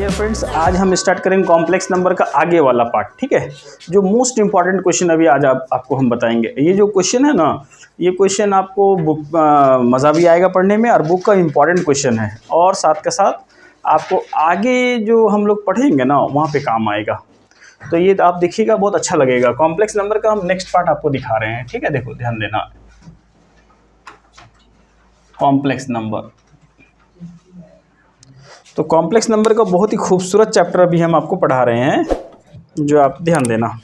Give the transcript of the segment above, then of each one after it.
Dear friends, आज हम start करेंगे कॉम्प्लेक्स नंबर का आगे वाला पार्ट। ठीक है, जो मोस्ट इंपॉर्टेंट क्वेश्चन अभी आज आपको हम बताएंगे। ये जो क्वेश्चन है ना, ये क्वेश्चन आपको बुक मज़ा भी आएगा पढ़ने में और बुक का इम्पॉर्टेंट क्वेश्चन है, और साथ के साथ आपको आगे जो हम लोग पढ़ेंगे ना वहाँ पे काम आएगा। तो ये आप देखिएगा, बहुत अच्छा लगेगा। कॉम्प्लेक्स नंबर का हम नेक्स्ट पार्ट आपको दिखा रहे हैं। ठीक है, देखो ध्यान देना। कॉम्प्लेक्स नंबर, तो कॉम्प्लेक्स नंबर का बहुत ही खूबसूरत चैप्टर अभी हम आपको पढ़ा रहे हैं, जो आप ध्यान देना।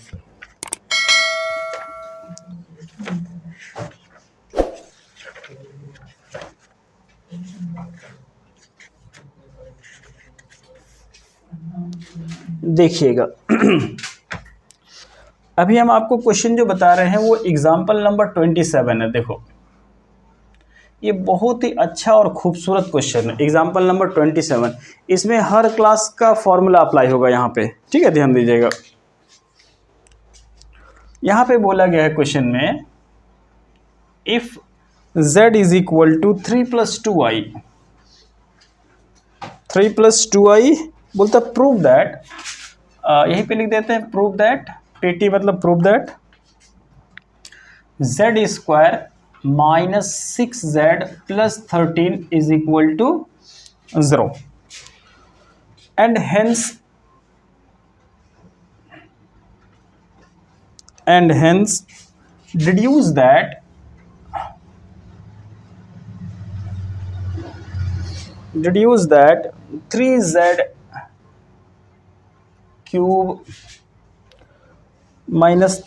देखिएगा अभी हम आपको क्वेश्चन जो बता रहे हैं वो एग्जाम्पल नंबर 27 है। देखो ये बहुत ही अच्छा और खूबसूरत क्वेश्चन है, एग्जाम्पल नंबर 27। इसमें हर क्लास का फॉर्मूला अप्लाई होगा यहाँ पे। ठीक है, ध्यान दीजिएगा। यहाँ पे बोला गया है क्वेश्चन में, if z is equal to 3 + 2i, 3 + 2i बोलता प्रूव दैट, यहीं पे लिख देते हैं प्रूव दैट, pt मतलब prove that z² - 6z + 13 is equal to 0, and hence deduce that 3z³ -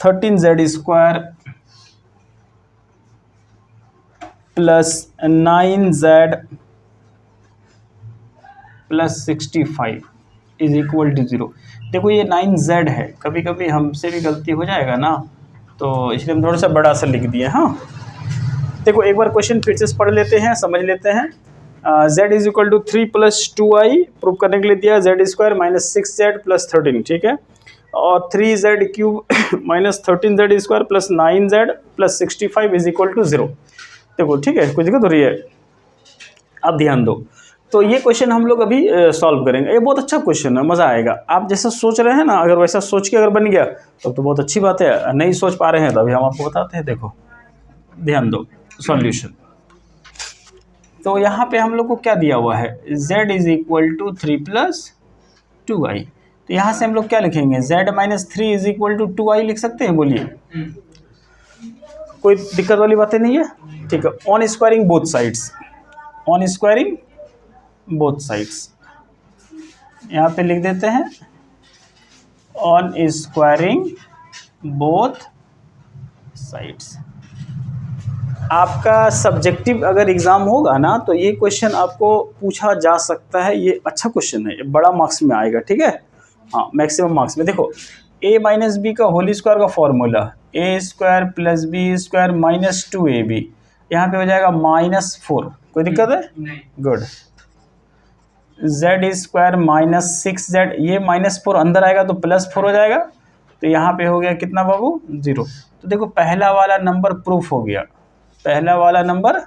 13z² plus 9z plus 65 is equal to 0। देखो ये 9z है, कभी कभी हमसे भी गलती हो जाएगा ना, तो इसलिए हम थोड़ा सा बड़ा सा लिख दिए। हाँ, देखो एक बार क्वेश्चन फिर से पढ़ लेते हैं, समझ लेते हैं। z is equal to 3 + 2i prove करने के लिए दिया, z² - 6z + 13। ठीक है, और 3z³ - 13z² plus 9z plus 65 is equal to 0। देखो ठीक है, कुछ दिक्कत हो रही है? अब ध्यान दो। तो ये क्वेश्चन हम लोग अभी सॉल्व करेंगे। ये बहुत अच्छा क्वेश्चन है, मज़ा आएगा। आप जैसा सोच रहे हैं ना, अगर वैसा सोच के अगर बन गया तो बहुत अच्छी बात है। नहीं सोच पा रहे हैं तो अभी हम आपको बताते हैं। देखो ध्यान दो, सॉल्यूशन। तो यहाँ पे हम लोग को क्या दिया हुआ है, z is equal to 3 + 2i। तो यहाँ से हम लोग क्या लिखेंगे, z - 3 is equal to 2i लिख सकते हैं। बोलिए, कोई दिक्कत वाली बातें नहीं है? ठीक है, on squaring both sides, on squaring both sides यहाँ पे लिख देते हैं, ऑन स्क्वायरिंग बोथ साइड्स। आपका सब्जेक्टिव अगर एग्ज़ाम होगा ना तो ये क्वेश्चन आपको पूछा जा सकता है। ये अच्छा क्वेश्चन है, ये बड़ा मार्क्स में आएगा। ठीक है, हाँ, मैक्सिमम मार्क्स में। देखो a - b का होल स्क्वायर का फॉर्मूला a² + b² - 2ab, यहाँ पे हो जाएगा -4। कोई दिक्कत है? नहीं। गुड। z² - 6z, ये -4 अंदर आएगा तो +4 हो जाएगा। तो यहाँ पे हो गया कितना बाबू, 0। तो देखो पहला वाला नंबर प्रूफ हो गया, पहला वाला नंबर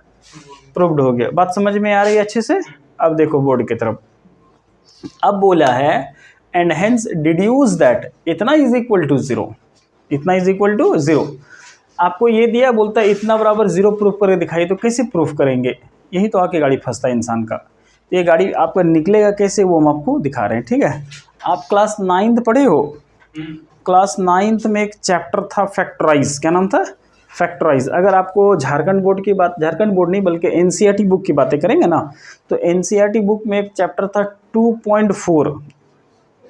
प्रूव्ड हो गया। बात समझ में आ रही है अच्छे से? अब देखो बोर्ड की तरफ, अब बोला है एंड हेंस डिड्यूस दैट इतना इज इक्वल टू 0, इतना इज इक्वल टू 0। आपको ये दिया, बोलता है इतना बराबर 0 प्रूफ करके दिखाइए। तो कैसे प्रूफ करेंगे? यही तो आके गाड़ी फंसता है इंसान का। तो ये गाड़ी आपका निकलेगा कैसे, वो हम आपको दिखा रहे हैं। ठीक है, आप क्लास 9th पढ़े हो? क्लास 9th में एक चैप्टर था फैक्टराइज। क्या नाम था? फैक्टराइज। अगर आपको झारखंड बोर्ड की बात, झारखंड बोर्ड नहीं बल्कि एनसीईआरटी बुक की बातें करेंगे ना, तो एनसीईआरटी बुक में एक चैप्टर था 2.4,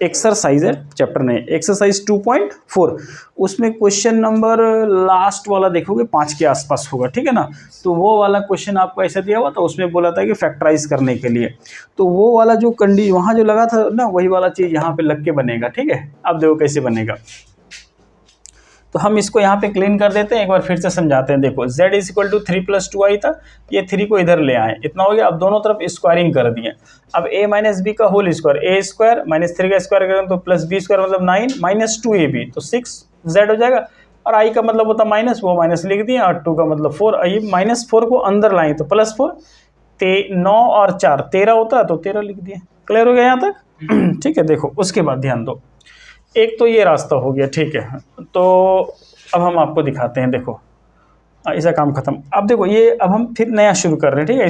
एक्सरसाइज है, चैप्टर नहीं, एक्सरसाइज 2.4। उसमें क्वेश्चन नंबर लास्ट वाला देखोगे 5 के आसपास होगा। ठीक है ना, तो वो वाला क्वेश्चन आपको ऐसा दिया हुआ था, उसमें बोला था कि फैक्टराइज करने के लिए। तो वो वाला जो वहाँ जो लगा था ना, वही वाला चीज़ यहाँ पे लग के बनेगा। ठीक है, अब देखो कैसे बनेगा। तो हम इसको यहाँ पे क्लीन कर देते हैं, एक बार फिर से समझाते हैं। देखो z is equal to 3 + 2i था, ये 3 को इधर ले आए, इतना हो गया। अब दोनों तरफ स्क्वायरिंग कर दिए। अब a - b का होल स्क्वायर, a² - 3 का स्क्वायर करें तो +b² मतलब 9 - 2ab, तो 6z हो जाएगा। और i का मतलब होता माइनस, वो माइनस लिख दिए, और 2 का मतलब 4। ये -4 को अंदर लाएँ तो +4, 9 और 4 13 होता है, तो 13 लिख दिए। क्लियर हो गया यहाँ तक? ठीक है, देखो उसके बाद ध्यान दो, एक तो ये रास्ता हो गया, ठीक है। तो अब हम आपको दिखाते हैं, देखो ऐसा काम खत्म। अब देखो ये, अब हम फिर नया शुरू कर रहे हैं, ठीक है।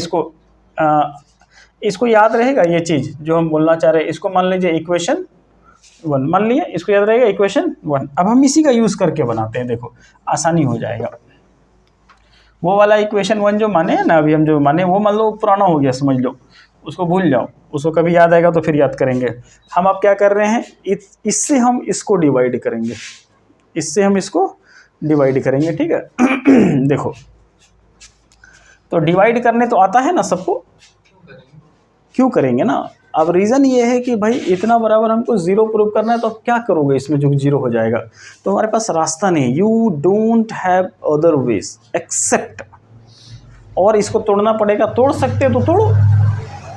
इसको याद रहेगा ये चीज़ जो हम बोलना चाह रहे हैं। इसको मान लीजिए इक्वेशन 1 मान लिया, इसको याद रहेगा इक्वेशन 1। अब हम इसी का यूज़ करके बनाते हैं, देखो आसानी हो जाएगा। वो वाला इक्वेशन 1 जो माने है ना, अभी हम जो माने वो मान लो पुराना हो गया, समझ लो, उसको भूल जाओ। उसको कभी याद आएगा तो फिर याद करेंगे। हम अब क्या कर रहे हैं, इससे हम इसको डिवाइड करेंगे, इससे हम इसको डिवाइड करेंगे, ठीक है। देखो तो डिवाइड करने तो आता है ना सबको, क्यों करेंगे ना। अब रीज़न ये है कि भाई इतना बराबर हमको ज़ीरो प्रूव करना है, तो क्या करोगे इसमें जो ज़ीरो हो जाएगा। तो हमारे पास रास्ता नहीं, you don't have other ways except, और इसको तोड़ना पड़ेगा। तोड़ सकते तो तोड़ो,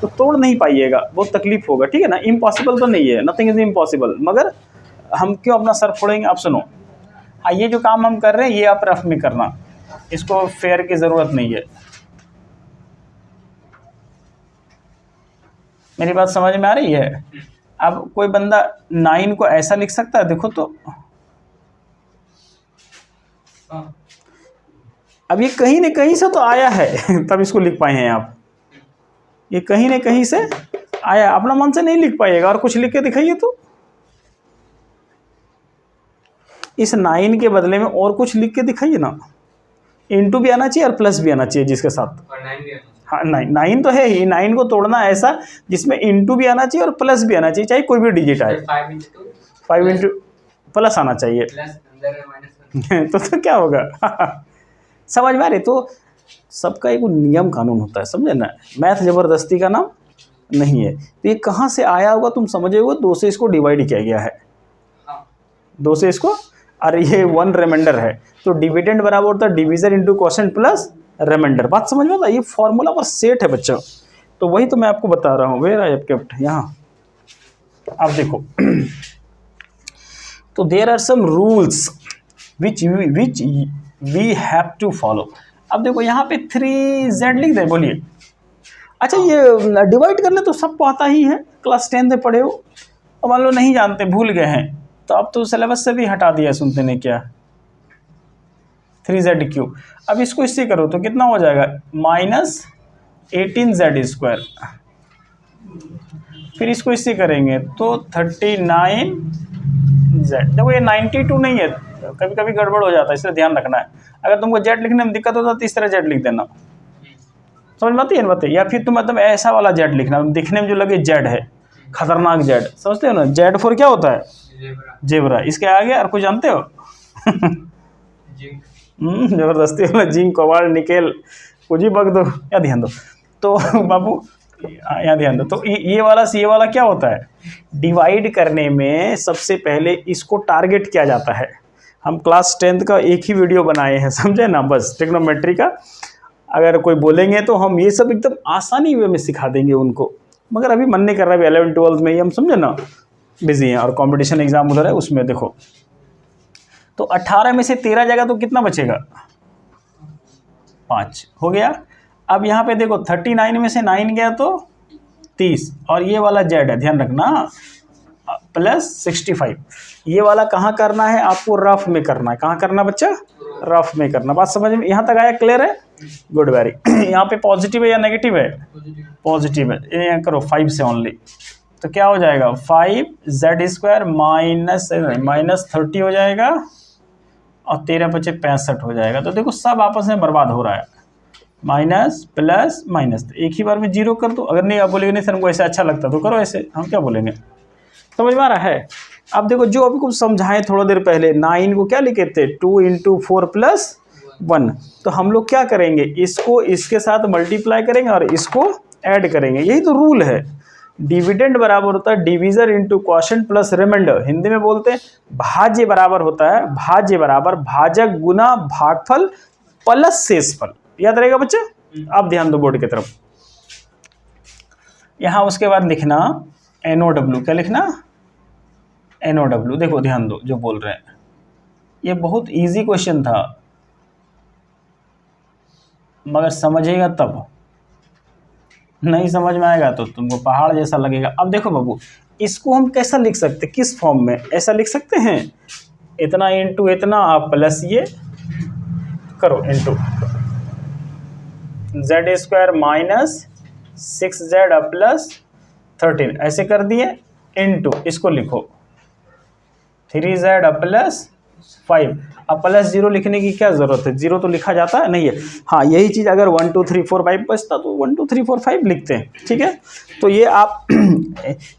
तो तोड़ नहीं पाइएगा, बहुत तकलीफ होगा, ठीक है ना। इम्पॉसिबल तो नहीं है, नथिंग इज इम्पॉसिबल, मगर हम क्यों अपना सर फोड़ेंगे। आप सुनो, ये जो काम हम कर रहे हैं ये आप रफ में करना, इसको फेयर की ज़रूरत नहीं है। मेरी बात समझ में आ रही है? अब कोई बंदा 9 को ऐसा लिख सकता है, देखो तो अब ये कहीं न कहीं से तो आया है तब इसको लिख पाए हैं आप। ये कहीं न कहीं से आया, अपना मन से नहीं लिख पाइएगा। और कुछ लिख के दिखाइए तो, इस 9 के बदले में और कुछ लिख के दिखाइए ना। इंटू भी आना चाहिए और प्लस भी आना चाहिए जिसके साथ। हाँ, 9 तो है ही। 9 को तोड़ना ऐसा जिसमें इंटू भी आना चाहिए और प्लस भी आना चाहिए, चाहे कोई भी डिजिट आए। 5 इंटू प्लस आना चाहिए तो क्या होगा समझ में आ रही? तो सबका एक नियम कानून होता है, समझे ना। मैथ ज़बरदस्ती का नाम नहीं है। तो ये कहाँ से आया होगा तुम समझे हो, 2 से इसको डिवाइड किया गया है, 2 से इसको, और ये 1 रिमाइंडर है। तो डिविडेंड बराबर होता है division into quotient plus remainder. बात समझ में आता है? ये फॉर्मूला पर सेट है बच्चों। तो वही तो मैं आपको बता रहा हूँ। वेयर आई हैव केप्ट, यहाँ आप देखो। तो there are some rules which we have to follow. अब देखो यहाँ पे 3z लिख दे, बोलिए। अच्छा, ये डिवाइड करने तो सबको आता ही है, क्लास 10 से पढ़े हो। अब मान लो नहीं जानते, भूल गए हैं, तो अब तो सिलेबस से भी हटा दिया, सुनते ने क्या, 3z3। अब इसको इससे करो तो कितना हो जाएगा, -18z²। फिर इसको इससे करेंगे तो 39z। देखो ये 92 नहीं है, कभी कभी गड़बड़ हो जाता है, इसलिए ध्यान रखना है। अगर तुमको z लिखने में दिक्कत होता तो इस तरह z लिख देना, समझ में आती है ना बातें। या फिर तुम मतलब ऐसा वाला z लिखना, दिखने में जो लगे z है, खतरनाक z, समझते हो ना। z फॉर क्या होता है, जेबरा। इसके आगे और कुछ जानते हो जबरदस्ती वाला जिंक, कोबाल्ट, निकेल, कुछ ही बग दो, या ध्यान दो। तो बाबू यहाँ ध्यान दो। तो ये वाला क्या होता है, डिवाइड करने में सबसे पहले इसको टारगेट किया जाता है। हम क्लास 10 का एक ही वीडियो बनाए हैं, समझे ना, बस ट्रिग्नोमेट्री का। अगर कोई बोलेंगे तो हम ये सब एकदम आसानी वे में सिखा देंगे उनको, मगर अभी मन नहीं कर रहा है। 11-12 में ही हम, समझे ना, बिजी हैं, और कंपटीशन एग्जाम उधर है, उसमें देखो। तो 18 में से 13 जाएगा तो कितना बचेगा, 5 हो गया। अब यहाँ पे देखो 39 में से 9 गया तो 30, और ये वाला z है, ध्यान रखना, +65। ये वाला कहाँ करना है आपको, रफ में करना है। कहाँ करना बच्चा, रफ में करना। बात समझ में यहाँ तक आया, क्लियर है, गुड, वेरी। यहाँ पे पॉजिटिव है या नेगेटिव है, पॉजिटिव है। ये करो 5 से ओनली, तो क्या हो जाएगा, 5z² -30 हो जाएगा, और 13 बचे 65 हो जाएगा। तो देखो सब आपस में बर्बाद हो रहा है, माइनस प्लस माइनस। तो एक ही बार में 0 कर दो। अगर नहीं आप बोलेंगे नहीं सर हमको ऐसे अच्छा लगता तो करो ऐसे, हम क्या बोलेंगे, समझ में आ रहा है। अब देखो जो अभी कुछ समझाएं थोड़ा देर पहले, 9 को क्या लिखे थे, 2 × 4 + 1। तो हम लोग क्या करेंगे, इसको इसके साथ मल्टीप्लाई करेंगे और इसको ऐड करेंगे। यही तो रूल है। डिविडेंड बराबर होता है divisor into quotient plus remainder. Hindi में बोलते हैं भाज्य बराबर होता है, भाज्य बराबर भाजक गुना भागफल प्लस शेषफल। याद रहेगा बच्चे। आप ध्यान दो बोर्ड की तरफ। यहाँ उसके बाद लिखना NOW। क्या लिखना, NOW। देखो ध्यान दो जो बोल रहे हैं, ये बहुत इजी क्वेश्चन था, मगर समझेगा तब। नहीं समझ में आएगा तो तुमको पहाड़ जैसा लगेगा। अब देखो बाबू, इसको हम कैसा लिख सकते, किस फॉर्म में ऐसा लिख सकते हैं, इतना इंटू इतना आप प्लस ये करो into Z square minus 6z plus 13 ऐसे कर दिए, इंटू इसको लिखो 3z प्लस 5। अब प्लस 0 लिखने की क्या ज़रूरत है, 0 तो लिखा जाता है नहीं है। हाँ, यही चीज़ अगर 1 2 3 4 5 बचता तो 1 2 3 4 5 लिखते हैं, ठीक है। तो ये आप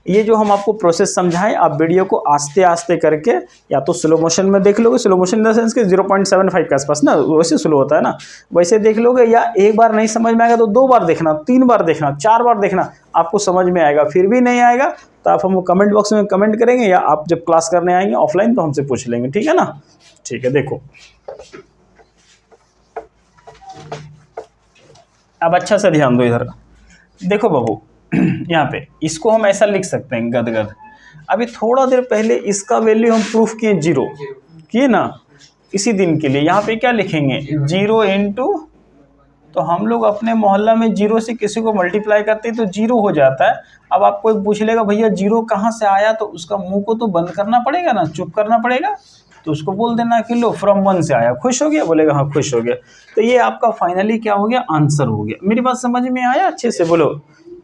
ये जो हम आपको प्रोसेस समझाएं, आप वीडियो को आस्ते आस्ते करके या तो स्लो मोशन में देख लोगे, slow motion in the sense के 0.75 के आसपास ना, वैसे स्लो होता है ना, वैसे देख लोगे, या एक बार नहीं समझ में आएगा तो 2 बार देखना, 3 बार देखना, 4 बार देखना, आपको समझ में आएगा। फिर भी नहीं आएगा तो आप हमको कमेंट बॉक्स में कमेंट करेंगे, या आप जब क्लास करने आएंगे ऑफलाइन तो हमसे पूछ लेंगे, ठीक है ना। ठीक है, देखो अब अच्छा से ध्यान दो इधर। देखो बाबू, यहाँ पे इसको हम ऐसा लिख सकते हैं गदगद। अभी थोड़ा देर पहले इसका वैल्यू हम प्रूफ किए 0 किए ना, इसी दिन के लिए यहाँ पे क्या लिखेंगे 0 इंटू, तो हम लोग अपने मोहल्ला में 0 से किसी को मल्टीप्लाई करते हैं तो 0 हो जाता है। अब आप कोई पूछ लेगा भैया 0 कहाँ से आया, तो उसका मुंह को तो बंद करना पड़ेगा ना, चुप करना पड़ेगा, तो उसको बोल देना कि लो फ्रॉम 1 से आया। खुश हो गया, बोलेगा हाँ खुश हो गया। तो ये आपका फाइनली क्या हो गया, आंसर हो गया। मेरी बात समझ में आया, अच्छे से बोलो,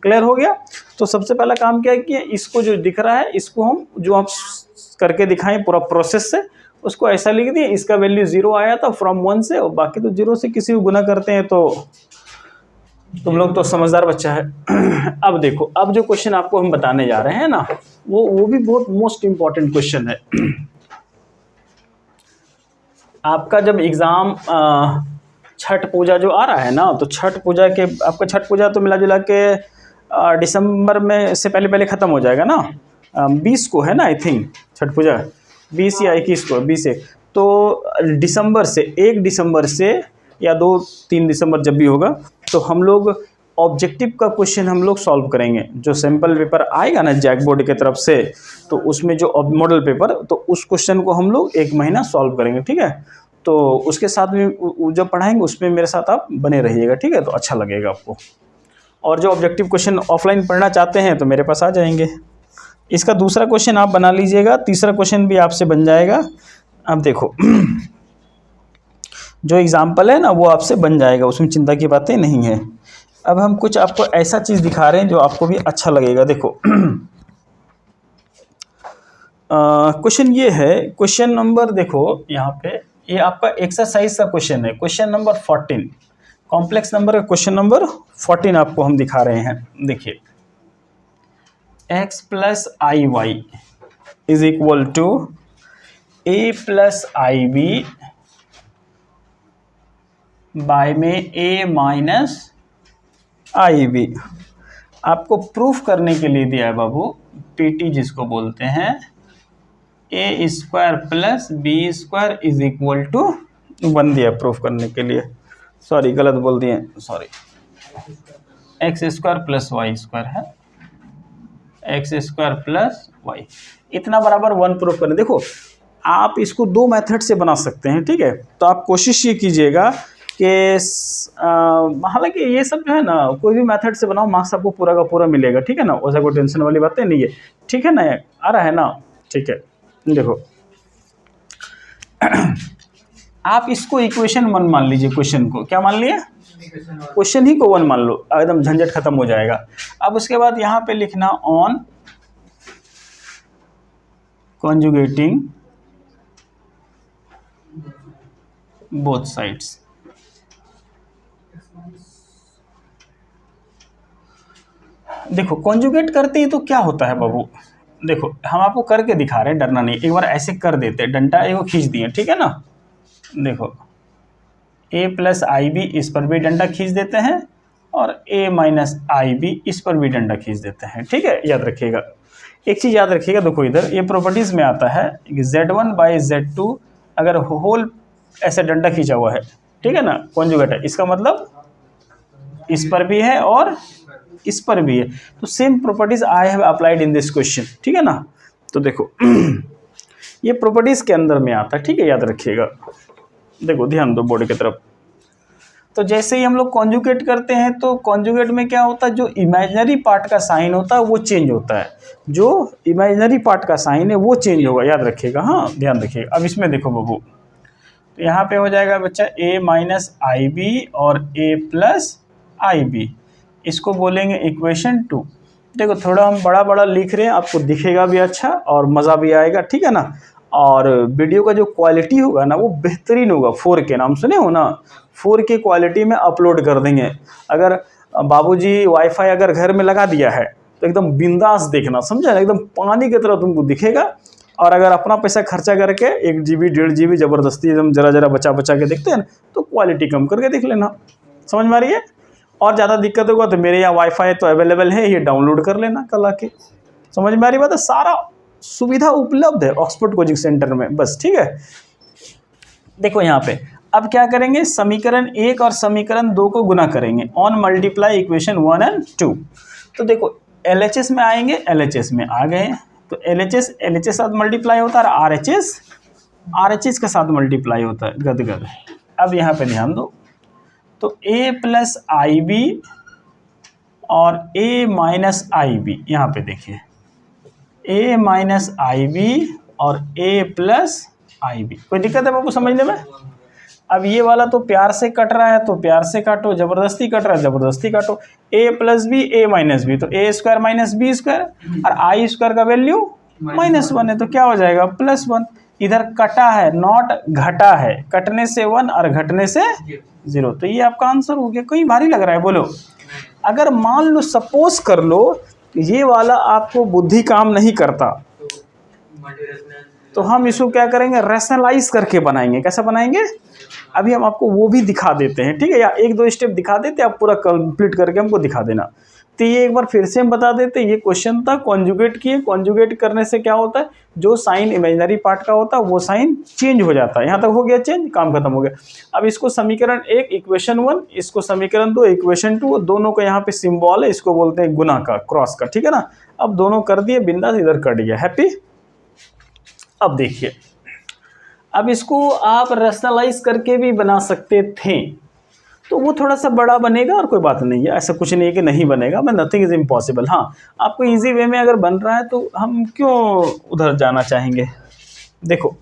क्लियर हो गया। तो सबसे पहला काम क्या है कि इसको जो दिख रहा है इसको हम जो आप करके दिखाएं पूरा प्रोसेस से, उसको ऐसा लिख दिए, इसका वैल्यू 0 आया था फ्रॉम 1 से, और बाकी तो 0 से किसी को गुना करते हैं, तो तुम लोग तो समझदार बच्चा है। अब देखो, अब जो क्वेश्चन आपको हम बताने जा रहे हैं ना, वो भी बहुत मोस्ट इंपॉर्टेंट क्वेश्चन है। आपका जब एग्ज़ाम छठ पूजा जो आ रहा है ना, तो छठ पूजा के आपका छठ पूजा तो मिला जुला के दिसंबर में से पहले ख़त्म हो जाएगा ना, 20 को है ना आई थिंक छठ पूजा, 20 या 21 को, 20 से, तो दिसंबर से 1 दिसंबर से या 2-3 दिसंबर जब भी होगा, तो हम लोग ऑब्जेक्टिव का क्वेश्चन हम लोग सॉल्व करेंगे। जो सैम्पल पेपर आएगा ना जैक बोर्ड की तरफ से, तो उसमें जो मॉडल पेपर, तो उस क्वेश्चन को हम लोग 1 महीना सॉल्व करेंगे, ठीक है। तो उसके साथ में जब पढ़ाएंगे उसमें मेरे साथ आप बने रहिएगा, ठीक है, तो अच्छा लगेगा आपको। और जो ऑब्जेक्टिव क्वेश्चन ऑफलाइन पढ़ना चाहते हैं तो मेरे पास आ जाएंगे। इसका दूसरा क्वेश्चन आप बना लीजिएगा, तीसरा क्वेश्चन भी आपसे बन जाएगा। अब देखो जो एग्जाम्पल है ना वो आपसे बन जाएगा, उसमें चिंता की बातें नहीं है। अब हम कुछ आपको ऐसा चीज़ दिखा रहे हैं जो आपको भी अच्छा लगेगा। देखो क्वेश्चन ये है, क्वेश्चन नंबर देखो यहाँ पे, ये आपका एक्सरसाइज का क्वेश्चन है, क्वेश्चन नंबर 14, कॉम्प्लेक्स नंबर का क्वेश्चन नंबर 14 आपको हम दिखा रहे हैं। देखिए x plus i y is equal to a plus i b by में a माइनस आई बी। आपको प्रूफ करने के लिए दिया है बाबू, पीटी जिसको बोलते हैं, A square plus B square is equal to 1 दिया प्रूफ करने के लिए। सॉरी गलत बोल दिए, sorry, x square plus y square है, एक्स स्क्वायर प्लस वाई, इतना बराबर 1 प्रूफ करने। देखो आप इसको 2 मेथड से बना सकते हैं, ठीक है। तो आप कोशिश ये कीजिएगा कि हालांकि ये सब जो है ना, कोई भी मेथड से बनाओ मार्क्स आपको पूरा का पूरा मिलेगा, ठीक है ना, वैसा कोई टेंशन वाली बातें नहीं है, ठीक है ना, आ रहा है ना, ठीक है। देखो आप इसको इक्वेशन 1 मान लीजिए, क्वेश्चन को क्या मान लिए, क्वेश्चन ही को 1 मान लो, एकदम झंझट खत्म हो जाएगा। अब उसके बाद यहाँ पे लिखना ऑन कॉन्जुगेटिंग बोथ साइड्स। देखो कॉन्जुगेट करते हैं तो क्या होता है बाबू, देखो हम आपको करके दिखा रहे हैं, डरना नहीं, एक बार ऐसे कर देते, डंडा एगो खींच दिए, ठीक है ना। देखो a प्लस आई बी, इस पर भी डंडा खींच देते हैं, और a माइनस आई बी, इस पर भी डंडा खींच देते हैं, ठीक है। याद रखिएगा, एक चीज़ याद रखिएगा, देखो इधर ये प्रॉपर्टीज़ में आता है कि Z1 बाई Z2 अगर होल ऐसे डंडा खींचा हुआ है, ठीक है ना, कॉन्जुगेट है, इसका मतलब इस पर भी है और इस पर भी है, तो same properties I have applied in this question, ठीक है ना। तो देखो ये प्रॉपर्टीज के अंदर में आता है, ठीक है, याद रखिएगा। देखो ध्यान दो बोर्ड की तरफ, तो जैसे ही हम लोग कॉन्जुगेट करते हैं तो कॉन्जुगेट में क्या होता है, जो इमेजिनरी पार्ट का साइन होता है वो चेंज होता है, जो इमेजिनरी पार्ट का साइन है वो चेंज होगा, याद रखिएगा, हाँ ध्यान रखिएगा। अब इसमें देखो बाबू, तो यहाँ पे हो जाएगा बच्चा a माइनस आई बी और a प्लस आई बी, इसको बोलेंगे इक्वेशन 2। देखो थोड़ा हम बड़ा बड़ा लिख रहे हैं, आपको दिखेगा भी अच्छा और मज़ा भी आएगा, ठीक है ना। और वीडियो का जो क्वालिटी होगा ना वो बेहतरीन होगा। 4K नाम सुने हो ना, 4K क्वालिटी में अपलोड कर देंगे। अगर बाबूजी वाईफाई अगर घर में लगा दिया है तो एकदम बिंदास देखना, समझा ना, एकदम पानी की तरह तुमको दिखेगा। और अगर अपना पैसा खर्चा करके 1 GB 1.5 GB ज़बरदस्ती एकदम जरा बचा के देखते हैं ना, तो क्वालिटी कम करके देख लेना, समझ में आ रही है। और ज़्यादा दिक्कत होगा तो मेरे यहाँ वाईफाई तो अवेलेबल है, ये डाउनलोड कर लेना कल आके, समझ में आ रही बात है। सारा सुविधा उपलब्ध है ऑक्सफोर्ड कोचिंग सेंटर में, बस ठीक है। देखो यहाँ पे अब क्या करेंगे, समीकरण 1 और समीकरण 2 को गुना करेंगे ऑन मल्टीप्लाई इक्वेशन 1 और 2। तो देखो LHS में आएंगे, LHS में आ गए, तो LHS साथ मल्टीप्लाई होता है और RHS के साथ मल्टीप्लाई होता है, गदगद। अब यहाँ पे ध्यान दो, तो a प्लस आई बी और a माइनस आई बी, यहाँ पे देखिए a माइनस आई बी और a प्लस आई बी, कोई दिक्कत है बाबू समझने में। अब ये वाला तो प्यार से कट रहा है तो प्यार से काटो, ज़बरदस्ती कट रहा है ज़बरदस्ती काटो। a plus b a minus b, तो a square minus b square, और आई स्क्वायर का वैल्यू -1 है, तो क्या हो जाएगा +1। इधर कटा है नॉट घटा है, कटने से 1 और घटने से 0, तो ये आपका आंसर हो गया। कोई भारी लग रहा है बोलो। अगर मान लो सपोज कर लो ये वाला आपको बुद्धि काम नहीं करता, तो हम इसको क्या करेंगे, रैशनलाइज करके बनाएंगे। कैसा बनाएंगे अभी हम आपको वो भी दिखा देते हैं, ठीक है, या 1-2 स्टेप दिखा देते, आप पूरा कंप्लीट करके हमको दिखा देना। तो ये एक बार फिर से हम बता देते, ये क्वेश्चन था, कॉन्जुगेट किए, कॉन्जुगेट करने से क्या होता है, जो साइन इमेजिनरी पार्ट का होता है वो साइन चेंज हो जाता है। यहाँ तक हो गया चेंज, काम खत्म हो गया। अब इसको समीकरण 1 इक्वेशन 1, इसको समीकरण 2 इक्वेशन 2, दोनों का यहाँ पे सिम्बॉल है, इसको बोलते हैं गुना का, क्रॉस का, ठीक है ना। अब दोनों कर दिए, बिंदास इधर कट गया, हैप्पी। अब देखिए, अब इसको आप रैशनलाइज करके भी बना सकते थे, तो वो थोड़ा सा बड़ा बनेगा और कोई बात नहीं है, ऐसा कुछ नहीं है कि नहीं बनेगा, मैं नथिंग इज़ इम्पॉसिबल। हाँ, आपको इजी वे में अगर बन रहा है तो हम क्यों उधर जाना चाहेंगे। देखो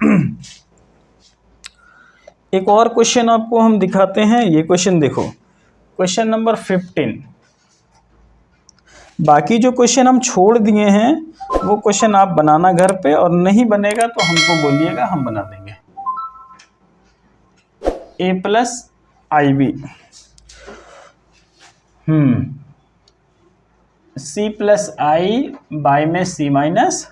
एक और क्वेश्चन आपको हम दिखाते हैं, ये क्वेश्चन देखो, क्वेश्चन नंबर 15। बाकी जो क्वेश्चन हम छोड़ दिए हैं वो क्वेश्चन आप बनाना घर पे, और नहीं बनेगा तो हमको बोलिएगा, हम बना देंगे। a plus i b, c plus i by में c माइनस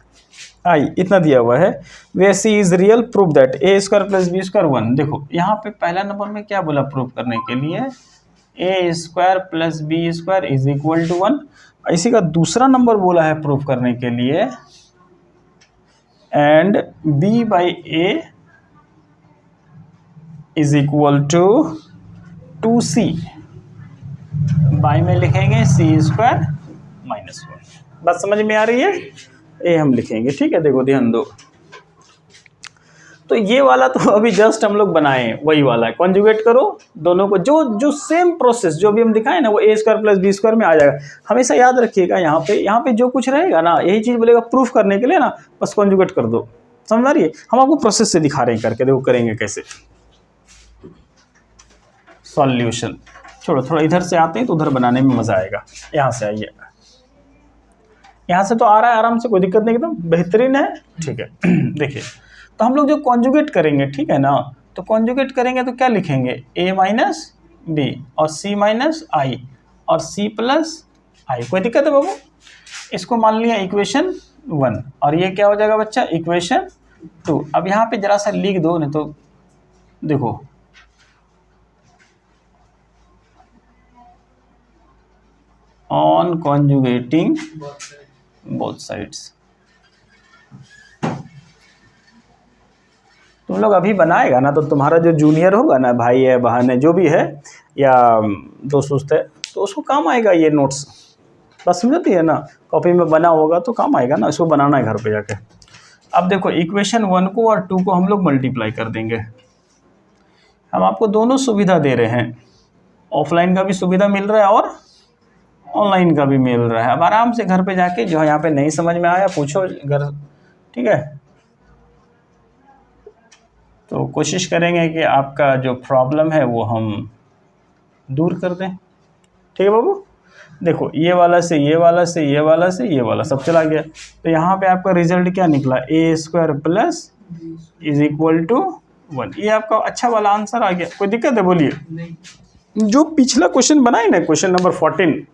आई, इतना दिया हुआ है। Where c is real, prove that a square plus B square 1। देखो यहाँ पे पहला नंबर में क्या बोला प्रूव करने के लिए, a square plus B square is equal to 1। इसी का दूसरा नंबर बोला है प्रूव करने के लिए, and b by a is equal to 2c, by में लिखेंगे c स्क्वायर माइनस 1। बात समझ में आ रही है, ये हम लिखेंगे, ठीक है। देखो ध्यान दो, तो ये वाला तो अभी जस्ट हम लोग बनाए, वही वाला है, कॉन्जुगेट करो दोनों को, जो सेम प्रोसेस जो भी हम दिखाए ना वो a square plus B square में आ जाएगा। हमेशा याद रखिएगा, यहाँ पे जो कुछ रहेगा ना, यही चीज़ बोलेगा प्रूफ करने के लिए ना, बस कॉन्जुगेट कर दो, समझ आ रही है। हम आपको प्रोसेस से दिखा रहे हैं करके, देखो करेंगे कैसे। सॉल्यूशन छोड़ो, थोड़ा इधर से आते हैं तो उधर बनाने में मज़ा आएगा। यहाँ से आइए, यहाँ से तो आ रहा है आराम से, कोई दिक्कत नहीं, एकदम बेहतरीन है, ठीक है। देखिए, तो हम लोग जो कॉन्जुगेट करेंगे, ठीक है ना, तो कॉन्जुगेट करेंगे तो क्या लिखेंगे, a माइनस बी और c माइनस आई और c प्लस आई। कोई दिक्कत है बाबू। इसको मान लिया इक्वेशन 1, और ये क्या हो जाएगा बच्चा, इक्वेशन 2। अब यहाँ पे जरा सा लिख दो, नहीं तो देखो ऑन कॉन्जुगेटिंग बोथ साइड्स। तुम लोग अभी बनाएगा ना, तो तुम्हारा जो जूनियर होगा ना, भाई है बहन है जो भी है, या दोस्त है, तो उसको काम आएगा ये नोट्स। बस समझती है ना, कॉपी में बना होगा तो काम आएगा ना, इसको बनाना है घर पे जाके। अब देखो इक्वेशन 1 को और 2 को हम लोग मल्टीप्लाई कर देंगे। हम आपको दोनों सुविधा दे रहे हैं, ऑफलाइन का भी सुविधा मिल रहा है और ऑनलाइन का भी मिल रहा है। अब आराम से घर पे जाके जो है यहाँ पे नहीं समझ में आया पूछो घर, ठीक है। तो कोशिश करेंगे कि आपका जो प्रॉब्लम है वो हम दूर कर दें, ठीक है बाबू। देखो ये वाला से ये वाला से ये वाला से ये वाला सब चला गया, तो यहाँ पे आपका रिजल्ट क्या निकला, a² plus is equal to 1। ये आपका अच्छा वाला आंसर आ गया। कोई दिक्कत है बोलिए? जो पिछला क्वेश्चन बनाए ना, क्वेश्चन नंबर 14,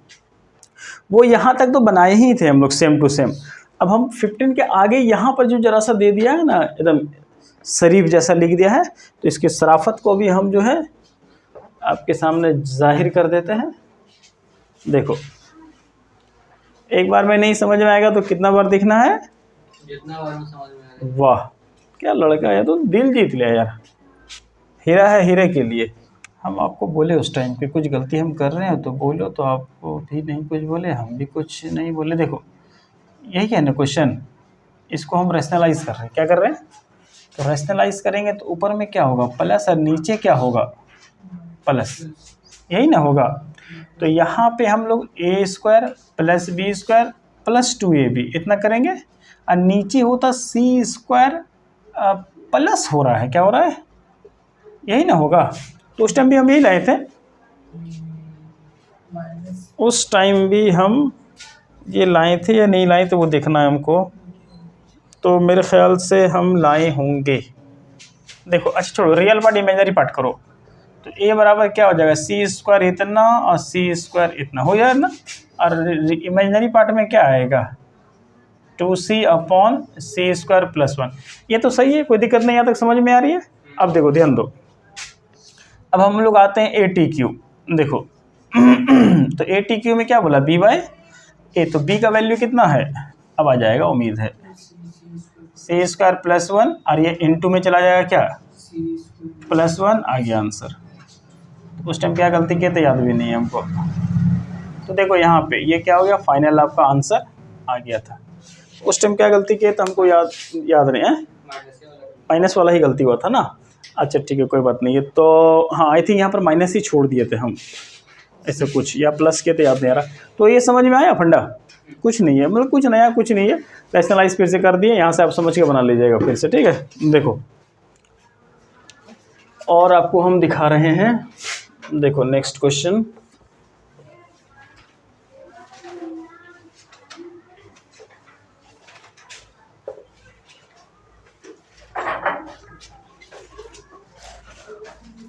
वो यहाँ तक तो बनाए ही थे हम लोग सेम टू सेम। अब हम 15 के आगे यहाँ पर जो जरा सा दे दिया है ना, एकदम शरीफ जैसा लिख दिया है, तो इसके शराफत को भी हम जो है आपके सामने जाहिर कर देते हैं। देखो एक बार में नहीं समझ में आएगा तो कितना बार दिखना है? जितना बार में समझ में आएगा। वाह क्या लड़का है, तो दिल जीत लिया यार। हीरा है हीरे के लिए। हम आपको बोले उस टाइम पे कुछ गलती हम कर रहे हैं तो बोलो, तो आपको भी नहीं कुछ बोले, हम भी कुछ नहीं बोले। देखो यही है ना क्वेश्चन, इसको हम रैशनलाइज कर रहे हैं। क्या कर रहे हैं? तो रैशनलाइज करेंगे तो ऊपर में क्या होगा, प्लस, और नीचे क्या होगा, प्लस, यही ना होगा। तो यहाँ पे हम लोग a² plus b² plus 2ab इतना करेंगे, और नीचे होता c² प्लस हो रहा है, क्या हो रहा है, यही ना होगा। तो उस टाइम भी हम यही लाए थे, उस टाइम भी हम ये लाए थे या नहीं लाए थे वो देखना है हमको। तो मेरे ख्याल से हम लाए होंगे। देखो अच्छा छोड़ो, रियल पार्ट इमेजनरी पार्ट करो। तो a बराबर क्या हो जाएगा, c² इतना और c² इतना हो जाएगा ना। और इमेजनरी पार्ट में क्या आएगा, 2c अपॉन c² प्लस 1। ये तो सही है, कोई दिक्कत नहीं, यहाँ तक समझ में आ रही है। अब देखो ध्यान दो, अब हम लोग आते हैं ATQ। देखो तो ATQ में क्या बोला, b/a, तो b का वैल्यू कितना है, अब आ जाएगा, उम्मीद है c² प्लस 1, और ये इनटू में चला जाएगा क्या, प्लस 1, आ गया आंसर। उस टाइम क्या गलती किए थे याद भी नहीं है हमको। तो देखो यहाँ पे ये क्या हो गया, फाइनल आपका आंसर आ गया था। उस टाइम क्या गलती किए थे हमको याद नहीं है, माइनस वाला ही गलती हुआ था ना। अच्छा ठीक है कोई बात नहीं है। तो हाँ आई थिंक यहाँ पर माइनस ही छोड़ दिए थे हम, ऐसे कुछ, या प्लस किए थे, याद नहीं आ रहा। तो ये समझ में आया फंडा, कुछ नहीं है, मतलब कुछ नया कुछ नहीं है। रैशनलाइज फिर से कर दिए, यहाँ से आप समझ के बना लीजिएगा फिर से, ठीक है। देखो और आपको हम दिखा रहे हैं, देखो नेक्स्ट क्वेश्चन।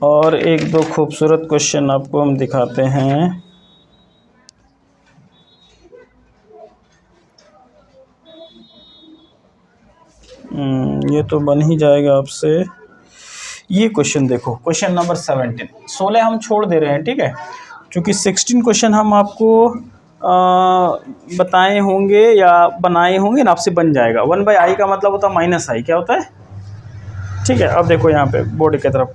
और एक दो खूबसूरत क्वेश्चन आपको हम दिखाते हैं। ये तो बन ही जाएगा आपसे। ये क्वेश्चन देखो, क्वेश्चन नंबर 17, 16 हम छोड़ दे रहे हैं, ठीक है, क्योंकि 16 क्वेश्चन हम आपको बताए होंगे या बनाए होंगे ना, आपसे बन जाएगा। 1/i का मतलब होता है -i, क्या होता है, ठीक है। अब देखो यहाँ पे बोर्ड की तरफ,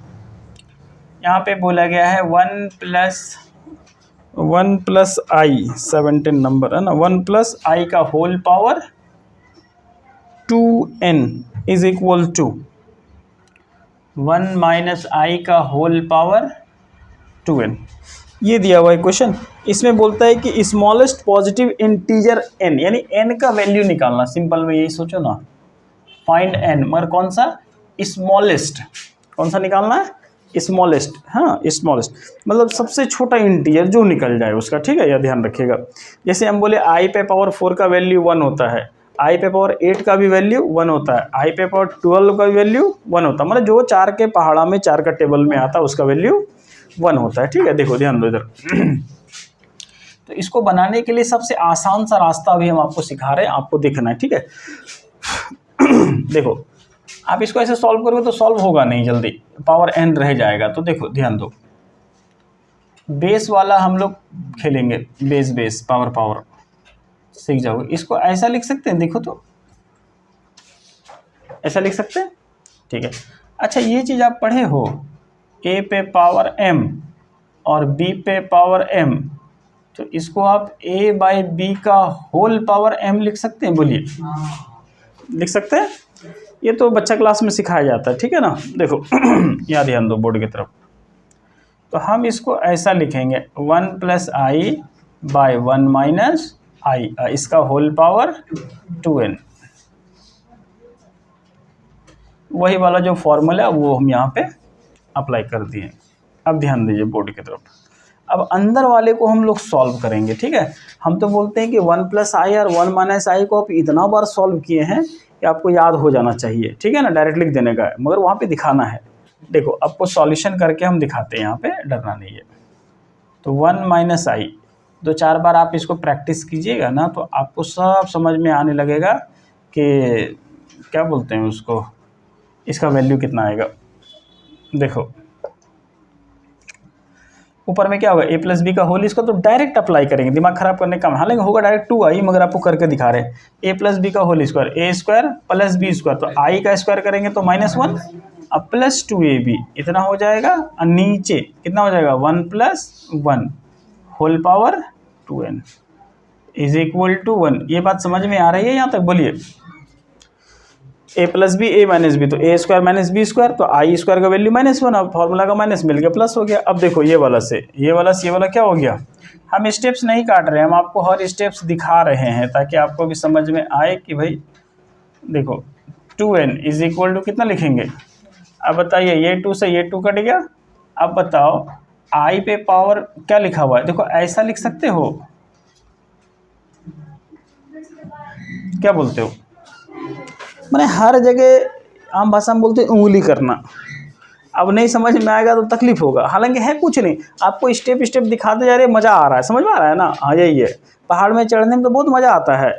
यहाँ पे बोला गया है 1 प्लस i, 17 नंबर है ना, 1 प्लस i का whole power 2n is equal to 1 minus i का होल पावर 2n। ये दिया हुआ है क्वेश्चन। इसमें बोलता है कि स्मॉलेस्ट पॉजिटिव इंटीजर n, यानी n का वैल्यू निकालना। सिंपल में यही सोचो ना, फाइंड n, मगर कौन सा, स्मॉलेस्ट, कौन सा निकालना है, स्मॉलेस्ट। हाँ स्मॉलेस्ट मतलब सबसे छोटा इंटीजर जो निकल जाए उसका, ठीक है, यह ध्यान रखिएगा। जैसे हम बोले i पे पावर 4 का वैल्यू 1 होता है, i पे पावर 8 का भी वैल्यू 1 होता है, i पे पावर 12 का भी वैल्यू 1 होता है, मतलब जो 4 के पहाड़ा में 4 का टेबल में आता है उसका वैल्यू 1 होता है, ठीक है। देखो ध्यान दो इधर तो इसको बनाने के लिए सबसे आसान सा रास्ता अभी हम आपको सिखा रहे हैं, आपको देखना है, ठीक है। देखो आप इसको ऐसे सॉल्व करोगे तो सॉल्व होगा नहीं जल्दी, पावर n रह जाएगा। तो देखो ध्यान दो, बेस वाला हम लोग खेलेंगे, बेस पावर सीख जाओगे। इसको ऐसा लिख सकते हैं, देखो तो ऐसा लिख सकते हैं, ठीक है। अच्छा ये चीज़ आप पढ़े हो, a पे पावर m और b पे पावर m, तो इसको आप a/b का होल पावर m लिख सकते हैं, बोलिए लिख सकते हैं। ये तो बच्चा क्लास में सिखाया जाता है, ठीक है ना। देखो यहाँ ध्यान दो बोर्ड की तरफ, तो हम इसको ऐसा लिखेंगे 1 + i बाय 1 - i, इसका होल पावर 2n। वही वाला जो फॉर्मूला है वो हम यहाँ पे अप्लाई कर दिए। अब ध्यान दीजिए बोर्ड की तरफ। अब अंदर वाले को हम लोग सॉल्व करेंगे, ठीक है। हम तो बोलते हैं कि 1 + i और 1 - i को आप इतना बार सॉल्व किए हैं कि आपको याद हो जाना चाहिए, ठीक है ना। डायरेक्ट लिख देने का है, मगर वहाँ पे दिखाना है। देखो आपको सॉल्यूशन करके हम दिखाते हैं, यहाँ पे डरना नहीं है। तो 1 - i 2-4 बार आप इसको प्रैक्टिस कीजिएगा ना, तो आपको सब समझ में आने लगेगा कि क्या बोलते हैं उसको, इसका वैल्यू कितना आएगा। देखो ऊपर में क्या होगा, a + b का होल, इसको तो डायरेक्ट अप्लाई करेंगे, दिमाग खराब करने का। हालांकि होगा डायरेक्ट 2i, मगर आपको करके दिखा रहे हैं। a + b का होल स्क्वायर, a² + b², तो i का स्क्वायर करेंगे तो -1, अब +2ab इतना हो जाएगा, और नीचे कितना हो जाएगा 1 + 1 whole power 2n is equal to 1। ये बात समझ में आ रही है यहाँ तक, बोलिए। a + b a - b, तो a² - b², तो i² का वैल्यू -1, अब फॉर्मूला का माइनस मिल गया, प्लस हो गया। अब देखो ये वाला से ये वाला क्या हो गया। हम स्टेप्स नहीं काट रहे हैं, हम आपको हर स्टेप्स दिखा रहे हैं ताकि आपको भी समझ में आए कि भाई देखो 2n इज इक्वल टू कितना लिखेंगे। अब बताइए, ये 2 से ये 2 कट गया। अब बताओ i पे पावर क्या लिखा हुआ है, देखो ऐसा लिख सकते हो, क्या बोलते हो, मैंने हर जगह आम भाषा में बोलते हैं उंगली करना। अब नहीं समझ में आएगा तो तकलीफ होगा। हालांकि है कुछ नहीं, आपको स्टेप स्टेप दिखाते जा रहे, मज़ा आ रहा है, समझ में आ रहा है ना। हाँ यही है, पहाड़ में चढ़ने में तो बहुत मज़ा आता है,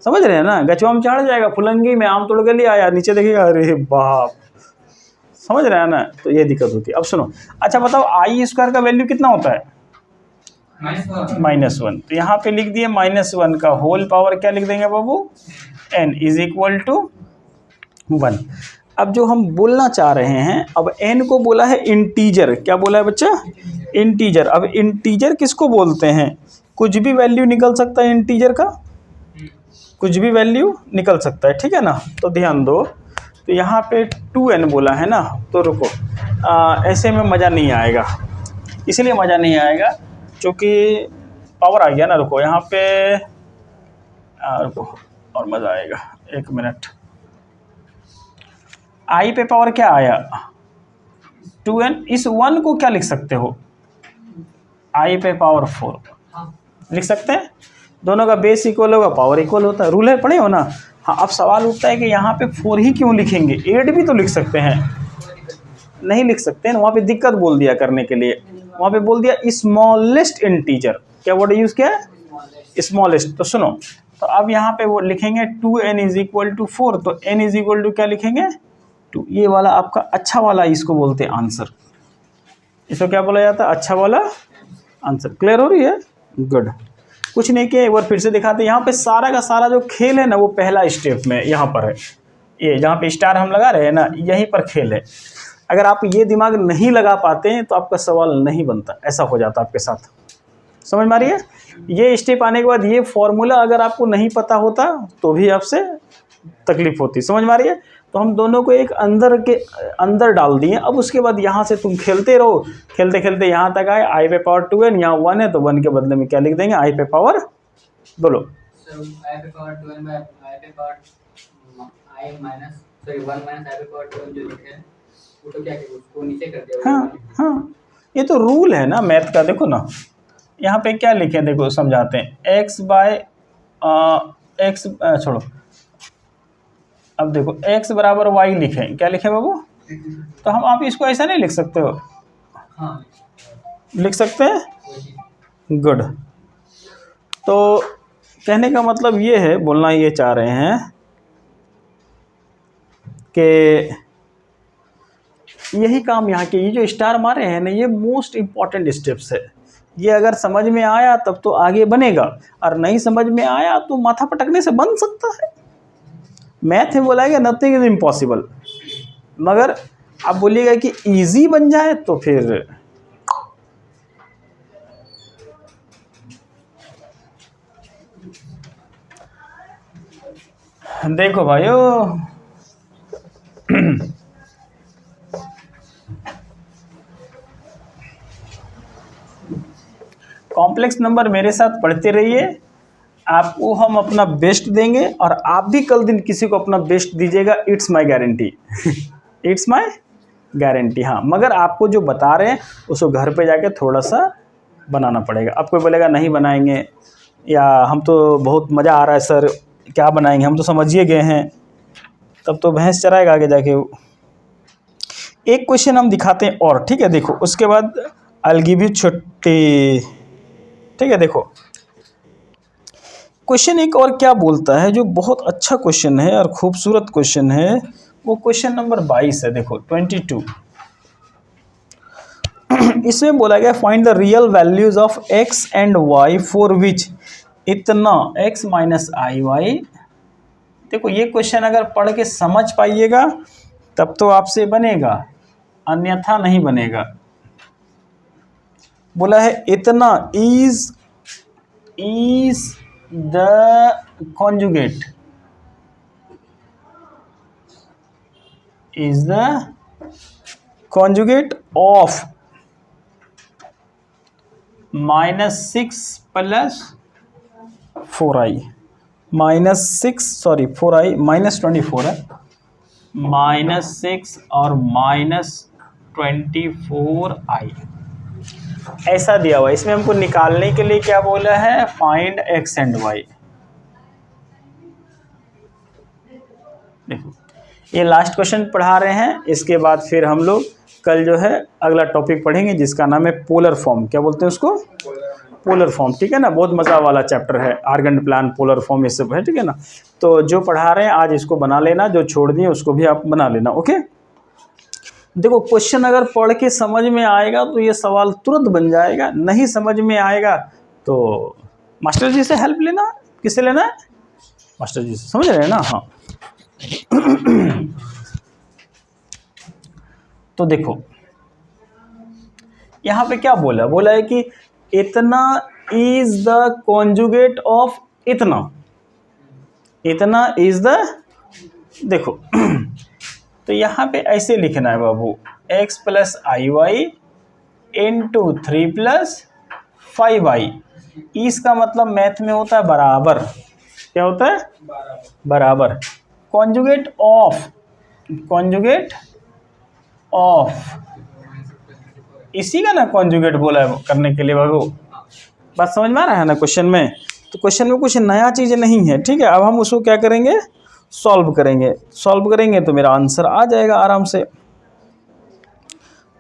समझ रहे हैं ना। गचुआ में चढ़ जाएगा, फुलंगी में आम तोड़ के लिए आया, नीचे देखिएगा, अरे बाप, समझ रहे हैं ना। तो ये दिक्कत होती है। अब सुनो, अच्छा बताओ i² का वैल्यू कितना होता है, -1। तो यहाँ पे लिख दिए -1 का होल पावर क्या लिख देंगे बाबू, n इज इक्वल टू 1। अब जो हम बोलना चाह रहे हैं, अब n को बोला है इंटीजर, क्या बोला है बच्चा, इंटीजर। अब इंटीजर किसको बोलते हैं, कुछ भी वैल्यू निकल सकता है इंटीजर का, कुछ भी वैल्यू निकल सकता है, ठीक है ना। तो ध्यान दो, तो यहाँ पे 2n बोला है ना, तो रुको, ऐसे में मज़ा नहीं आएगा, इसलिए मज़ा नहीं आएगा क्योंकि पावर आ गया ना। रुको यहाँ पे, रुको और मज़ा आएगा, 1 मिनट। i पे पावर क्या आया 2n, इस 1 को क्या लिख सकते हो, i पे पावर 4 लिख सकते हैं। दोनों का बेस इक्वल होगा, पावर इक्वल होता है, रूल है, पढ़े हो ना। हाँ अब सवाल उठता है कि यहाँ पे 4 ही क्यों लिखेंगे, 8 भी तो लिख सकते हैं। नहीं लिख सकते हैं, वहाँ पे दिक्कत बोल दिया करने के लिए, वहाँ पे बोल दिया स्मॉलेस्ट इंटीजर। क्या वर्ड यूज़ किया है, स्मॉलेस्ट। तो सुनो, तो अब यहाँ पे वो लिखेंगे 2n इज इक्वल टू 4, तो n इज इक्वल टू क्या लिखेंगे 2। ये वाला आपका अच्छा वाला, इसको बोलते हैं आंसर, इसको क्या बोला जाता है, अच्छा वाला आंसर। क्लियर हो रही है, गुड। कुछ नहीं किया, एक बार फिर से दिखाते हैं। यहाँ पे सारा का सारा जो खेल है ना, वो पहला स्टेप में यहाँ पर है, ये जहाँ पे स्टार हम लगा रहे हैं ना, यहीं पर खेल है। अगर आप ये दिमाग नहीं लगा पाते हैं तो आपका सवाल नहीं बनता, ऐसा हो जाता आपके साथ, समझ में आ रही है। ये स्टेप आने के बाद ये फॉर्मूला अगर आपको नहीं पता होता तो भी आपसे तकलीफ होती, समझ में आ रही है। तो हम दोनों को एक अंदर डाल दिए। अब उसके बाद यहाँ से तुम खेलते रहो, खेलते खेलते यहाँ तक आए, i पे पावर 2n, यहाँ 1 है तो 1 के बदले में क्या लिख देंगे, i पे पावर, बोलो i पे पावर 2n बाय i पे power i minus, sorry 1 minus i पे पावर 2n जो लिखे हैं वो तो क्या किया, उसको नीचे कर दिया। हाँ ये तो रूल है ना मैथ का। देखो ना यहाँ पे क्या लिखे, देखो समझाते हैं, x बाय x, छोड़ो, अब देखो x बराबर y लिखें, क्या लिखे बाबू, तो हम आप इसको ऐसा नहीं लिख सकते हो, हाँ लिख सकते हैं, गुड। तो कहने का मतलब ये है, बोलना ये चाह रहे हैं कि यही काम यहाँ के, ये जो स्टार मारे हैं ना, ये मोस्ट इम्पॉर्टेंट स्टेप्स है। ये अगर समझ में आया तब तो आगे बनेगा, और नहीं समझ में आया तो माथा पटकने से बन सकता है। मैथ में बोला गया नथिंग इज इम्पॉसिबल, मगर आप बोलिएगा कि इजी बन जाए तो फिर देखो भाइयों, कॉम्प्लेक्स नंबर मेरे साथ पढ़ते रहिए, आपको हम अपना बेस्ट देंगे और आप भी कल दिन किसी को अपना बेस्ट दीजिएगा, it's my guarantee. It's my guarantee. हाँ, मगर आपको जो बता रहे हैं उसको घर पे जाके थोड़ा सा बनाना पड़ेगा। अब कोई बोलेगा नहीं बनाएंगे, या हम तो बहुत मज़ा आ रहा है सर, क्या बनाएंगे, हम तो समझिए गए हैं, तब तो भैंस चराएगा आगे जाके। एक क्वेश्चन हम दिखाते हैं और, ठीक है, देखो, उसके बाद आई गिव यू छुट्टी। ठीक है, देखो क्वेश्चन एक और क्या बोलता है, जो बहुत अच्छा क्वेश्चन है और खूबसूरत क्वेश्चन है, वो क्वेश्चन नंबर 22 है। देखो 22, इसमें बोला गया find the real values of x and y for which इतना x माइनस आई वाई। देखो ये क्वेश्चन अगर पढ़ के समझ पाइएगा तब तो आपसे बनेगा, अन्यथा नहीं बनेगा। बोला है इतना is the conjugate, is the conjugate of -6 plus 4i, -6 -24 है, -6 और -24i ऐसा दिया हुआ है। इसमें हमको निकालने के लिए क्या बोला है, फाइंड x एंड y। देखो ये लास्ट क्वेश्चन पढ़ा रहे हैं, इसके बाद फिर हम लोग कल जो है अगला टॉपिक पढ़ेंगे जिसका नाम है पोलर फॉर्म। क्या बोलते हैं उसको, पोलर फॉर्म। ठीक है ना, बहुत मज़ा वाला चैप्टर है, आर्गन प्लान, पोलर फॉर्म, ये सब है। ठीक है ना, तो जो पढ़ा रहे हैं आज इसको बना लेना, जो छोड़ दिए उसको भी आप बना लेना। ओके, देखो क्वेश्चन अगर पढ़ के समझ में आएगा तो ये सवाल तुरंत बन जाएगा, नहीं समझ में आएगा तो मास्टर जी से हेल्प लेना। किससे लेना है, मास्टर जी से, समझ रहे हैं ना। हाँ तो देखो यहाँ पे क्या बोला, बोला है कि इतना इज द कॉन्जुगेट ऑफ इतना, इतना इज द, देखो तो यहाँ पे ऐसे लिखना है बाबू, x plus i Y into 3 plus 5i। इसका मतलब मैथ में होता है बराबर। क्या होता है, बराबर। कॉन्जुगेट ऑफ, कॉन्जुगेट ऑफ, इसी का ना कॉन्जुगेट बोला है करने के लिए बाबू। बात समझ में आ रहा है ना क्वेश्चन में। तो क्वेश्चन में कुछ नया चीज़ नहीं है। ठीक है, अब हम उसको क्या करेंगे, सॉल्व करेंगे। सॉल्व करेंगे तो मेरा आंसर आ जाएगा आराम से।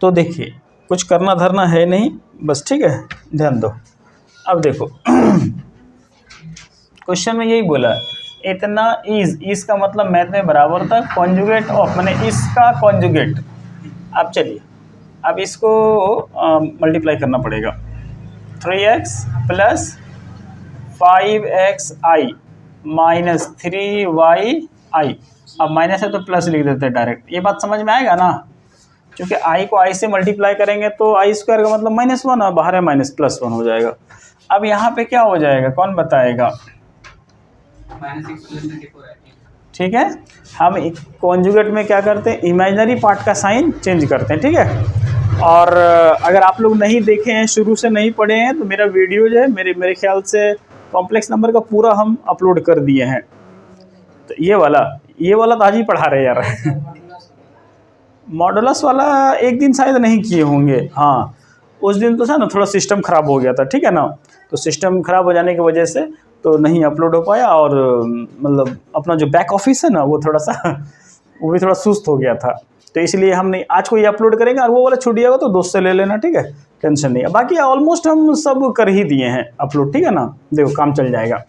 तो देखिए कुछ करना धरना है नहीं बस, ठीक है, ध्यान दो। अब देखो क्वेश्चन में यही बोला, इतना इज का मतलब मैथ में बराबर था कॉन्जुगेट ऑफ, माने इसका कॉन्जुगेट। अब चलिए अब इसको मल्टीप्लाई करना पड़ेगा, 3x plus 5xi minus 3yi। अब माइनस है तो प्लस लिख देते हैं डायरेक्ट। ये बात समझ में आएगा ना, क्योंकि i को i से मल्टीप्लाई करेंगे तो आई स्क्वायर का मतलब -1 और बाहर है -+1 हो जाएगा। अब यहाँ पे क्या हो जाएगा, कौन बताएगा। ठीक है, हम कॉन्जुगेट में क्या करते हैं, इमेजिनरी पार्ट का साइन चेंज करते हैं। ठीक है, और अगर आप लोग नहीं देखे हैं, शुरू से नहीं पढ़े हैं, तो मेरा वीडियो जो है मेरे ख्याल से कॉम्प्लेक्स नंबर का पूरा हम अपलोड कर दिए हैं। तो ये वाला तो आज ही पढ़ा रहे यार। मॉडुलस वाला एक दिन शायद नहीं किए होंगे। हाँ, उस दिन तो ना थोड़ा सिस्टम ख़राब हो गया था। ठीक है ना, तो सिस्टम ख़राब हो जाने की वजह से तो नहीं अपलोड हो पाया, और मतलब अपना जो बैक ऑफिस है ना वो थोड़ा सा वो भी थोड़ा सुस्त हो गया था, तो इसलिए हम नहीं, आज को ये अपलोड करेंगे। और वो वाला छूट जाएगा तो दोस्त से ले लेना, ठीक है, टेंशन नहीं है। बाकी ऑलमोस्ट हम सब कर ही दिए हैं अपलोड। ठीक है ना, देखो काम चल जाएगा।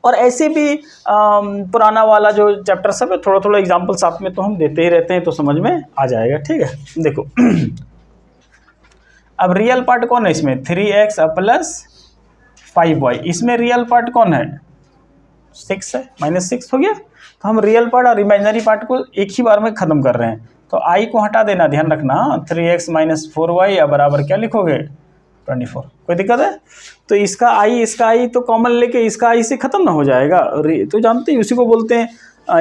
और ऐसे भी पुराना वाला जो चैप्टर सब है, थोड़ा थोड़ा एग्जाम्पल साथ में तो हम देते ही रहते हैं, तो समझ में आ जाएगा। ठीक है, देखो अब रियल पार्ट कौन है इसमें, 3x प्लस 5y। इसमें रियल पार्ट कौन है, 6 है, -6 हो गया। तो हम रियल पार्ट और इमेजिनरी पार्ट को एक ही बार में ख़त्म कर रहे हैं। तो i को हटा देना, ध्यान रखना, 3x - 4y बराबर क्या लिखोगे, 24। कोई दिक्कत है, तो इसका i तो कॉमन लेके इसका i से ख़त्म ना हो जाएगा। तो जानते हैं उसी को बोलते हैं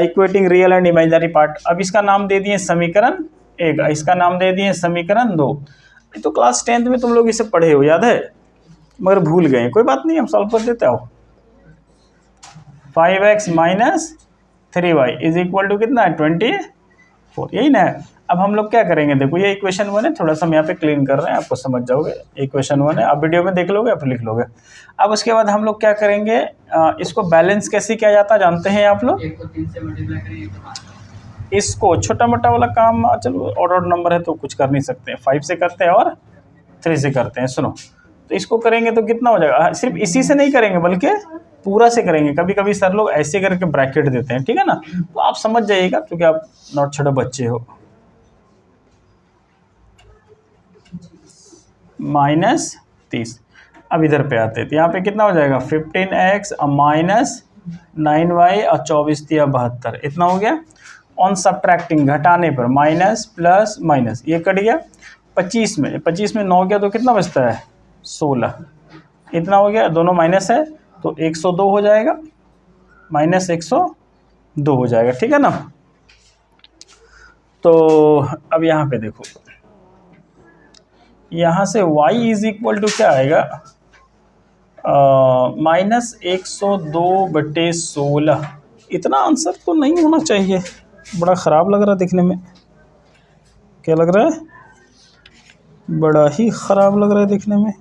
equating real and imaginary part. अब इसका नाम दे दिए समीकरण 1, इसका नाम दे दिए समीकरण 2। तो क्लास 10th में तुम लोग इसे पढ़े हो, याद है। मगर भूल गए, कोई बात नहीं, हम सॉल्व कर देते हो। 5x minus 3y is equal to कितना है 24, यही ना। अब हम लोग क्या करेंगे, देखो ये इक्वेशन 1 है, थोड़ा सा हम यहाँ पे क्लीन कर रहे हैं, आपको समझ जाओगे। इक्वेशन 1 है, आप वीडियो में देख लोगे, आप लिख लोगे। अब उसके बाद हम लोग क्या करेंगे, इसको बैलेंस कैसे किया जाता है जानते हैं आप लोग। 1 को 3 से मल्टीप्लाई करें, 1 को 5। इसको छोटा मोटा वाला काम, चलो ऑड नंबर है तो कुछ कर नहीं सकते, 5 से करते हैं और 3 से करते हैं। सुनो, तो इसको करेंगे तो कितना हो जाएगा, सिर्फ इसी से नहीं करेंगे बल्कि पूरा से करेंगे। कभी कभी सर लोग ऐसे करके ब्रैकेट देते हैं, ठीक है ना, तो आप समझ जाइएगा क्योंकि आप नॉट छोटे बच्चे हो। -30। अब इधर पे आते हैं तो यहाँ पे कितना हो जाएगा 15x माइनस 9y और 24 दिया 72, इतना हो गया। ऑन सब्ट्रैक्टिंग, घटाने पर, माइनस प्लस माइनस, ये कट गया। 25 में 9 गया तो कितना बचता है 16, इतना हो गया। दोनों माइनस है तो 102 हो जाएगा, माइनस 102 हो जाएगा, ठीक है ना। तो अब यहाँ पे देखो, यहाँ से y इज इक्वल टू क्या आएगा, -102/16। इतना आंसर तो नहीं होना चाहिए, बड़ा ख़राब लग रहा है दिखने में। क्या लग रहा है, बड़ा ही ख़राब लग रहा है दिखने में।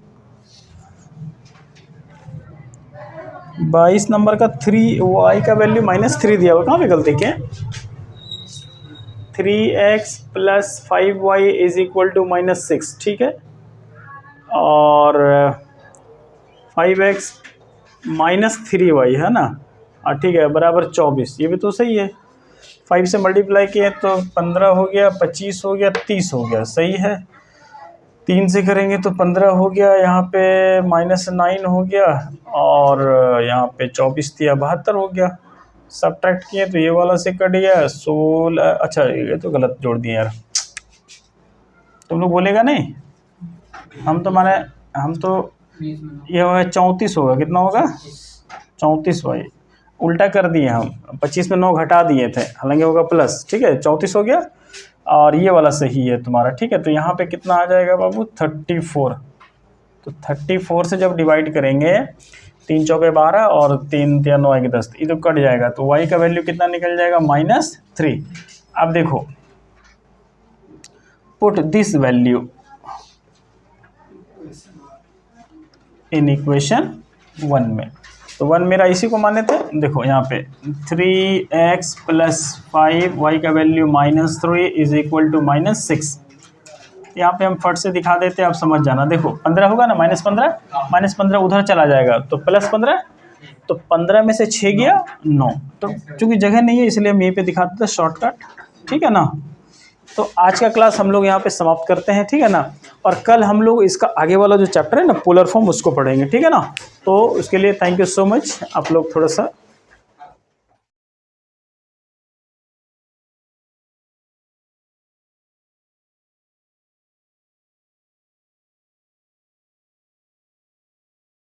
22 नंबर का 3y का वैल्यू -3 दिया हुआ, कहाँ पे गलती क्या है। 3x + 5y is equal to -6, ठीक है। और 5x - 3y है ना, ठीक है, बराबर 24, ये भी तो सही है। 5 से मल्टीप्लाई किए तो 15 हो गया, 25 हो गया, 30 हो गया, सही है। 3 से करेंगे तो 15 हो गया, यहाँ पे -9 हो गया, और यहाँ पे 24 दिया 72 हो गया। सब्ट्रैक्ट किए तो ये वाला से कट गया 16। अच्छा ये तो गलत जोड़ दिए यार, तुम लोग बोलेगा नहीं, हम तो ये होगा 34 होगा, कितना होगा 34 भाई, उल्टा कर दिए हम। 25 में 9 घटा दिए थे, हालांकि होगा प्लस, ठीक है, 34 हो गया। और ये वाला सही है तुम्हारा, ठीक है। तो यहाँ पे कितना आ जाएगा बाबू 34। तो 34 से जब डिवाइड करेंगे, 3 चौके 12 और 3 3 9 1 10, ये तो कट जाएगा। तो y का वैल्यू कितना निकल जाएगा -3। अब देखो, put this value in equation 1 में। तो 1 मेरा इसी को माने थे, देखो यहाँ पे 3x + 5y का वैल्यू -3 इज इक्वल टू -6। यहाँ पे हम फट से दिखा देते हैं, आप समझ जाना। देखो 15 होगा ना, -15 उधर चला जाएगा तो +15, तो 15 में से 6 गया 9। तो चूँकि जगह नहीं है इसलिए हम यहीं पे दिखाते थे शॉर्टकट, ठीक है ना। तो आज का क्लास हम लोग यहाँ पे समाप्त करते हैं, ठीक है ना। और कल हम लोग इसका आगे वाला जो चैप्टर है ना पोलर फॉर्म, उसको पढ़ेंगे, ठीक है ना। तो उसके लिए थैंक यू सो मच। आप लोग थोड़ा सा